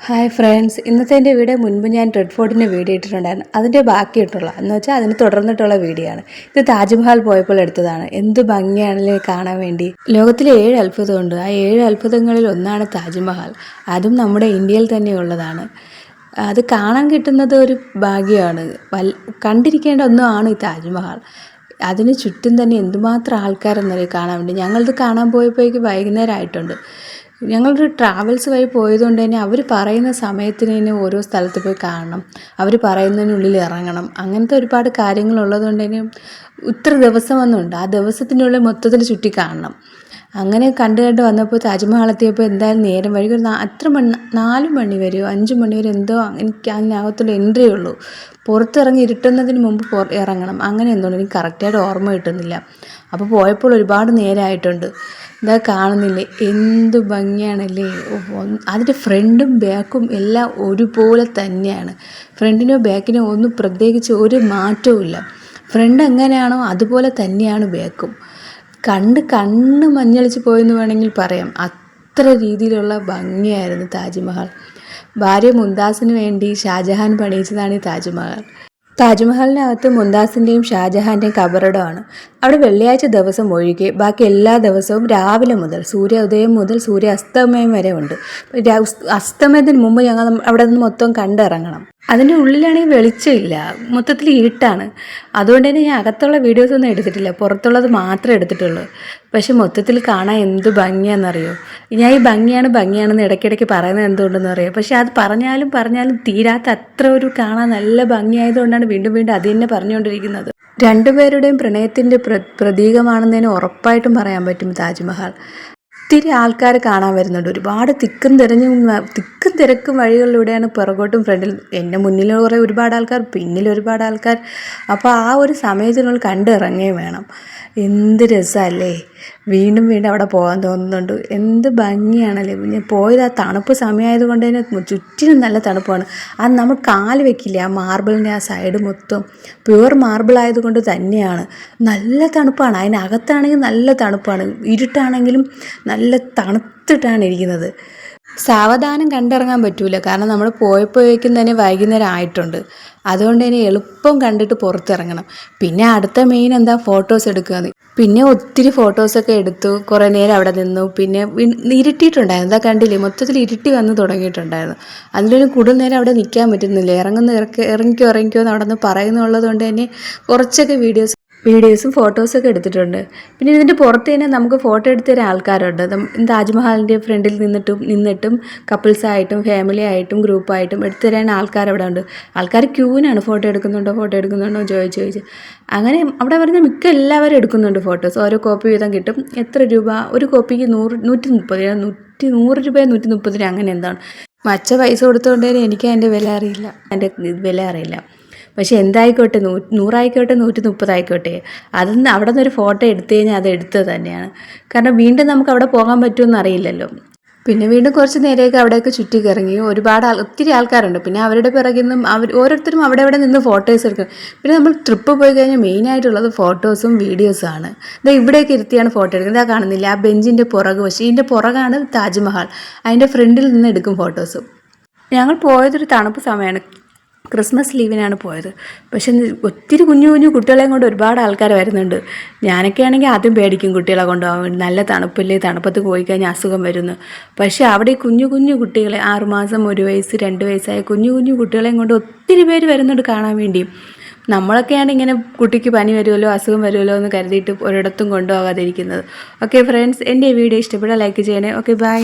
Hi friends, ഇന്നത്തെ എൻ്റെ video മുൻപ് ഞാൻ റെഡ് ഫോർട്ടിൻ്റെ വീഡിയോ ഇട്ടിട്ടുണ്ടായിരുന്നു. അതിൻ്റെ ബാക്കിയിട്ടുള്ള എന്ന് വെച്ചാൽ അതിന് തുടർന്നിട്ടുള്ള വീഡിയോ ആണ്. ഇത് താജ്മഹൽ പോയപ്പോൾ എടുത്തതാണ്. എന്ത് ഭംഗിയാണല്ലേ കാണാൻ വേണ്ടി. ലോകത്തിലെ 7 അത്ഭുതമുണ്ട്. ആ 7 അത്ഭുതങ്ങളിൽ ഒന്നാണ് താജ്മഹൽ. അതും നമ്മുടെ ഇന്ത്യയിൽ തന്നെ ഉള്ളതാണ്. അത് കാണാൻ കിട്ടുന്നത് ഒരു ഭാഗ്യമാണ്. കണ്ടിരിക്കേണ്ട ഒന്നുമാണ് ഈ താജ്മഹൽ. അതിന് ചുറ്റും തന്നെ എന്തുമാത്രം ആൾക്കാരെന്നറിയാം കാണാൻ വേണ്ടി. ഞങ്ങളിത് കാണാൻ പോയപ്പോഴേക്ക് വൈകുന്നേരം ആയിട്ടുണ്ട്. ഞങ്ങളൊരു ട്രാവൽസ് വഴി പോയതുകൊണ്ട് തന്നെ അവർ പറയുന്ന സമയത്തിന് തന്നെ ഓരോ സ്ഥലത്ത് പോയി കാണണം, അവർ പറയുന്നതിനുള്ളിൽ ഇറങ്ങണം, അങ്ങനത്തെ ഒരുപാട് കാര്യങ്ങളുള്ളത് കൊണ്ട് തന്നെ ഇത്ര ദിവസമൊന്നുണ്ട്. ആ ദിവസത്തിനുള്ളിൽ മൊത്തത്തിൽ ചുറ്റി കാണണം. അങ്ങനെ കണ്ട് വന്നപ്പോൾ താജ്മഹൽ എത്തിയപ്പോൾ എന്തായാലും നേരം വഴി ഒരു 4 മണി വരെയോ 5 മണി വരെ എന്തോ എനിക്ക് അതിനകത്തുള്ള എൻട്രി ഉള്ളൂ. പുറത്തിറങ്ങി ഇരുട്ടുന്നതിന് മുമ്പ് ഇറങ്ങണം, അങ്ങനെ എന്തോണ്ട് എനിക്ക് കറക്റ്റായിട്ട് ഓർമ്മ കിട്ടുന്നില്ല. അപ്പോൾ പോയപ്പോൾ ഒരുപാട് നേരമായിട്ടുണ്ട്. ഇതാ കാണുന്നില്ലേ എന്ത് ഭംഗിയാണല്ലേ. അതിൻ്റെ ഫ്രണ്ടും ബാക്കും എല്ലാം ഒരുപോലെ തന്നെയാണ്. ഫ്രണ്ടിനോ ബാക്കിനോ ഒന്നും പ്രത്യേകിച്ച് ഒരു മാറ്റവും ഇല്ല. ഫ്രണ്ട് എങ്ങനെയാണോ അതുപോലെ തന്നെയാണ് ബാക്കും. കണ്ണ് മഞ്ഞളിച്ച് പോയെന്ന് വേണമെങ്കിൽ പറയാം. അത്ര രീതിയിലുള്ള ഭംഗിയായിരുന്നു താജ്മഹൽ. ഭാര്യ മുംതാസിന് വേണ്ടി ഷാജഹാൻ പണിയിച്ചതാണ് ഈ താജ്മഹൽ. താജ്മഹലിനകത്ത് മുംതാസിൻ്റെയും ഷാജഹാൻ്റെയും കബറിടമാണ്. അവിടെ വെള്ളിയാഴ്ച ദിവസം ഒഴികെ ബാക്കി എല്ലാ ദിവസവും രാവിലെ മുതൽ സൂര്യോദയം മുതൽ സൂര്യാസ്തമയം വരെ ഉണ്ട്. അസ്തമയത്തിന് മുമ്പ് ഞങ്ങൾ അവിടെ നിന്ന് മൊത്തം കണ്ടിറങ്ങണം. അതിൻ്റെ ഉള്ളിലാണെങ്കിൽ വെളിച്ചമില്ല, മൊത്തത്തിൽ ഇരുട്ടാണ്. അതുകൊണ്ട് തന്നെ ഞാൻ അകത്തുള്ള വീഡിയോസൊന്നും എടുത്തിട്ടില്ല, പുറത്തുള്ളത് മാത്രമേ എടുത്തിട്ടുള്ളൂ. പക്ഷെ മൊത്തത്തിൽ കാണാൻ എന്ത് ഭംഗിയാണെന്നറിയോ. ഞാൻ ഈ ഭംഗിയാണെന്ന് ഇടയ്ക്കിടയ്ക്ക് പറയുന്നത് എന്തുകൊണ്ടെന്ന് അറിയാം. പക്ഷെ അത് പറഞ്ഞാലും തീരാത്ത അത്ര ഒരു കാണാൻ നല്ല ഭംഗിയായതുകൊണ്ടാണ് വീണ്ടും അത് തന്നെ പറഞ്ഞുകൊണ്ടിരിക്കുന്നത്. രണ്ടുപേരുടെയും പ്രണയത്തിൻ്റെ പ്രതീകമാണെന്നതിന് ഉറപ്പായിട്ടും പറയാൻ പറ്റും താജ്മഹൽ. ഒത്തിരി ആൾക്കാർ കാണാൻ വരുന്നുണ്ട്. ഒരുപാട് തിക്കും തിരക്കും വഴികളിലൂടെയാണ് പുറകോട്ടും ഫ്രണ്ടിൽ. എൻ്റെ മുന്നിൽ ഒരുപാട് ആൾക്കാർ, പിന്നിൽ ഒരുപാട് ആൾക്കാർ. അപ്പോൾ ആ ഒരു സമയത്തിനുള്ളിൽ കണ്ടിറങ്ങുകയും വേണം. എന്ത് രസമല്ലേ. വീണ്ടും അവിടെ പോകാൻ തോന്നുന്നുണ്ട്. എന്ത് ഭംഗിയാണല്ലേ. ഞാൻ പോയത് ആ തണുപ്പ് സമയമായത് കൊണ്ട് തന്നെ ചുറ്റിനും നല്ല തണുപ്പാണ്. അത് നമ്മൾ കാല് വെക്കില്ല, ആ മാർബിളിൻ്റെ ആ സൈഡ് മൊത്തം പ്യുവർ മാർബിൾ ആയതുകൊണ്ട് തന്നെയാണ് നല്ല തണുപ്പാണ്. അതിനകത്താണെങ്കിൽ നല്ല തണുപ്പാണ്, ഇരുട്ടാണെങ്കിലും നല്ല തണുത്തിട്ടാണ് ഇരിക്കുന്നത്. സാവധാനം കണ്ടിറങ്ങാൻ പറ്റൂല, കാരണം നമ്മൾ പോയപ്പോഴേക്കും തന്നെ വൈകുന്നേരം ആയിട്ടുണ്ട്. അതുകൊണ്ട് തന്നെ എളുപ്പം കണ്ടിട്ട് പുറത്തിറങ്ങണം. പിന്നെ അടുത്ത മെയിൻ എന്താ, ഫോട്ടോസ് എടുക്കുക. പിന്നെ ഒത്തിരി ഫോട്ടോസൊക്കെ എടുത്തു, കുറേ നേരം അവിടെ നിന്നു. പിന്നെ ഇരുട്ടിയിട്ടുണ്ടായിരുന്നു, എന്താ കണ്ടില്ലേ, മൊത്തത്തിൽ ഇരുട്ടി വന്ന് തുടങ്ങിയിട്ടുണ്ടായിരുന്നു. അതിലൊരു കൂടുതൽ നേരം അവിടെ നിൽക്കാൻ പറ്റുന്നില്ല. ഇറങ്ങിക്കോ എന്ന് അവിടെ നിന്ന് പറയുന്നുള്ളത് കൊണ്ട് തന്നെ കുറച്ചൊക്കെ വീഡിയോസും ഫോട്ടോസൊക്കെ എടുത്തിട്ടുണ്ട്. പിന്നെ ഇതിൻ്റെ പുറത്ത് തന്നെ നമുക്ക് ഫോട്ടോ എടുത്ത് തരാൻ ആൾക്കാരുണ്ട്. താജ്മഹലിൻ്റെ ഫ്രണ്ടിൽ നിന്നിട്ടും കപ്പിൾസായിട്ടും ഫാമിലി ആയിട്ടും ഗ്രൂപ്പായിട്ടും എടുത്തു തരാൻ ആൾക്കാരവിടെ ഉണ്ട്. ആൾക്കാർ ക്യൂവിനാണ് ഫോട്ടോ എടുക്കുന്നുണ്ടോ ചോദിച്ച്. അങ്ങനെ അവിടെ വരുന്ന മിക്ക എല്ലാവരും എടുക്കുന്നുണ്ട് ഫോട്ടോസ്. ഓരോ കോപ്പി വീതം കിട്ടും. എത്ര രൂപ ഒരു കോപ്പിക്ക്? 130 രൂപ 130 രൂപ അങ്ങനെ എന്താണ്. മച്ച പൈസ കൊടുത്തുകൊണ്ട് തന്നെ എനിക്ക് അതിൻ്റെ വില അറിയില്ല. പക്ഷെ എന്തായിക്കോട്ടെ, 100 ആയിക്കോട്ടെ 130 ആയിക്കോട്ടെ, അതിന്ന് അവിടെ നിന്നൊരു ഫോട്ടോ എടുത്തു കഴിഞ്ഞാൽ അത് എടുത്തത് തന്നെയാണ്. കാരണം വീണ്ടും നമുക്ക് അവിടെ പോകാൻ പറ്റുമെന്ന് അറിയില്ലല്ലോ. പിന്നെ വീണ്ടും കുറച്ച് നേരമൊക്കെ അവിടെയൊക്കെ ചുറ്റി കറങ്ങി. ഒത്തിരി ആൾക്കാരുണ്ട്. പിന്നെ അവരുടെ പിറകിൽ നിന്നും ഓരോരുത്തരും അവിടെ നിന്ന് ഫോട്ടോസ് എടുക്കും. പിന്നെ നമ്മൾ ട്രിപ്പ് പോയി കഴിഞ്ഞാൽ മെയിനായിട്ടുള്ളത് ഫോട്ടോസും വീഡിയോസുമാണ്. ഇവിടെയൊക്കെ ഇരുത്തിയാണ് ഫോട്ടോ എടുക്കുന്നത്. ഇതാ കാണുന്നില്ല, ആ ബെഞ്ചിൻ്റെ ഇതിൻ്റെ പുറകാണ് താജ്മഹൽ. അതിൻ്റെ ഫ്രണ്ടിൽ നിന്ന് എടുക്കും ഫോട്ടോസും. ഞങ്ങൾ പോയതൊരു തണുപ്പ് സമയമാണ്, ക്രിസ്മസ് ലീവിനാണ് പോയത്. പക്ഷെ ഒത്തിരി കുഞ്ഞു കുട്ടികളെയും കൊണ്ട് ഒരുപാട് ആൾക്കാർ വരുന്നുണ്ട്. ഞാനൊക്കെ ആണെങ്കിൽ ആദ്യം പേടിക്കും കുട്ടികളെ കൊണ്ടുപോകാൻ വേണ്ടി. നല്ല തണുപ്പല്ലേ, തണുപ്പത്ത് പോയി കഴിഞ്ഞാൽ അസുഖം വരുന്നു. പക്ഷേ അവിടെ കുഞ്ഞു കുട്ടികളെ 6 മാസം 1 വയസ്സ് 2 വയസ്സായ കുഞ്ഞു കുട്ടികളെയും കൊണ്ട് ഒത്തിരി പേര് വരുന്നുണ്ട് കാണാൻ വേണ്ടി. നമ്മളൊക്കെയാണ് ഇങ്ങനെ കുട്ടിക്ക് പനി വരുമല്ലോ, അസുഖം വരുമല്ലോ എന്ന് കരുതിയിട്ട് ഒരിടത്തും കൊണ്ടുപോകാതിരിക്കുന്നത്. ഓക്കെ ഫ്രണ്ട്സ്, എൻ്റെ ഈ വീഡിയോ ഇഷ്ടപ്പെട്ടാൽ ലൈക്ക് ചെയ്യണേ. Okay, by.